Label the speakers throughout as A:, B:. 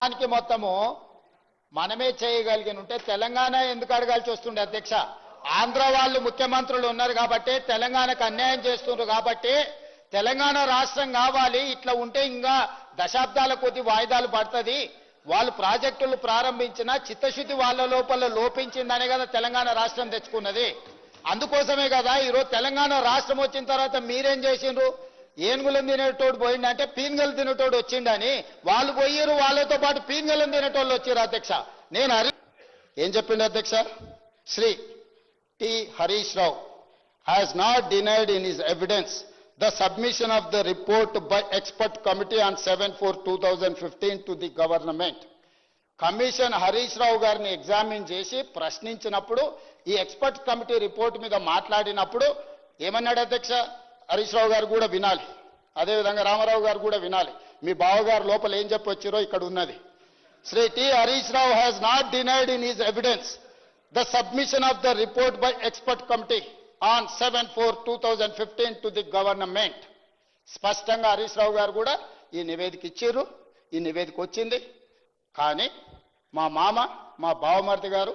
A: దానికి మొత్తము మనమే చేయగలిగిన ఉంటే తెలంగాణ ఎందుకు అడగాల్సి వస్తుండే అధ్యక్ష? ఆంధ్ర వాళ్ళు ముఖ్యమంత్రులు ఉన్నారు కాబట్టి తెలంగాణకు అన్యాయం చేస్తున్నారు కాబట్టి తెలంగాణ రాష్ట్రం కావాలి. ఇట్లా ఉంటే ఇంకా దశాబ్దాల కొద్ది వాయిదాలు పడుతుంది. వాళ్ళు ప్రాజెక్టులు ప్రారంభించిన చిత్తశుద్ధి వాళ్ళ లోపల లోపించిందనే కదా తెలంగాణ రాష్ట్రం తెచ్చుకున్నది. అందుకోసమే కదా ఈరోజు తెలంగాణ రాష్ట్రం వచ్చిన తర్వాత మీరేం చేసిండ్రు? ఏనుగులను తినేటోడు పోయిందంటే పీన్గలు తినేటోడు వచ్చిండని వాళ్ళు పోయిరు, వాళ్ళతో పాటు పీన్గలను తినేటోళ్ళు వచ్చారు అధ్యక్ష. నేను ఏం చెప్పిండు అధ్యక్ష? Shri T Harish Rao has not denied in his evidence the submission of the report by expert committee on 7/4/2015 to the government. Commission Harish Rao గారిని ఎగ్జామిన్ చేసి ప్రశ్నించినప్పుడు ఈ ఎక్స్పర్ట్ కమిటీ రిపోర్ట్ మీద మాట్లాడినప్పుడు ఏమన్నాడు అధ్యక్ష? హరీష్ రావు గారు కూడా వినాలి, అదేవిధంగా రామారావు గారు కూడా వినాలి. మీ బావగారు లోపల ఏం చెప్పొచ్చారో ఇక్కడ ఉన్నది. Shri T Harish Rao has not denied in his evidence the submission of the report by expert committee on 7/4/2015 to the government. స్పష్టంగా హరీష్ రావు గారు కూడా ఈ నివేదిక ఇచ్చారు, ఈ నివేదిక వచ్చింది. కానీ మా మామ, మా బావమర్ది గారు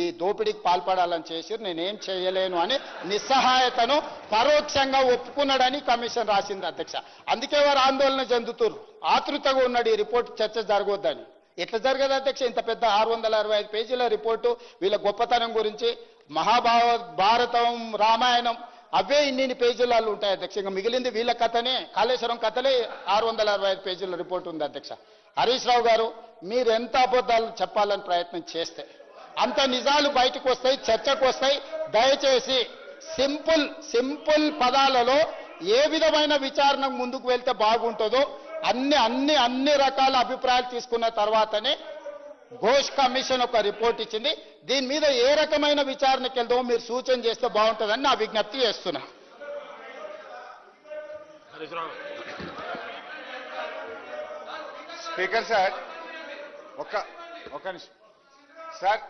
A: ఈ దోపిడీకి పాల్పడాలని చేసి నేనేం చేయలేను అని నిస్సహాయతను పరోక్షంగా ఒప్పుకున్నాడని కమిషన్ రాసింది అధ్యక్ష. అందుకే వారు ఆందోళన చెందుతున్నారు, ఆతృతగా ఉన్నాడు ఈ రిపోర్ట్ చర్చ జరగొద్దని. ఎట్లా జరగదు అధ్యక్ష? ఇంత పెద్ద 665 పేజీల రిపోర్టు వీళ్ళ గొప్పతనం గురించి, భారతం, రామాయణం అవే ఇన్ని పేజీలలో ఉంటాయి అధ్యక్ష. ఇంకా మిగిలింది వీళ్ళ కథనే, కాళేశ్వరం కథలే 665 పేజీల రిపోర్టు ఉంది అధ్యక్ష. హరీష్ రావు గారు, మీరు ఎంత అబద్ధాలు చెప్పాలని ప్రయత్నం చేస్తే అంత నిజాలు బయటకు వస్తాయి, చర్చకు వస్తాయి. దయచేసి సింపుల్ పదాలలో ఏ విధమైన విచారణ ముందుకు వెళ్తే బాగుంటుందో అన్ని రకాల అభిప్రాయాలు తీసుకున్న తర్వాతనే ఘోష్ కమిషన్ ఒక రిపోర్ట్ ఇచ్చింది. దీని మీద ఏ రకమైన విచారణకు వెళ్దామో మీరు సూచన చేస్తే బాగుంటుందని నా విజ్ఞప్తి చేస్తున్నా.
B: స్పీకర్ సార్, ఒక నిమిషం సార్.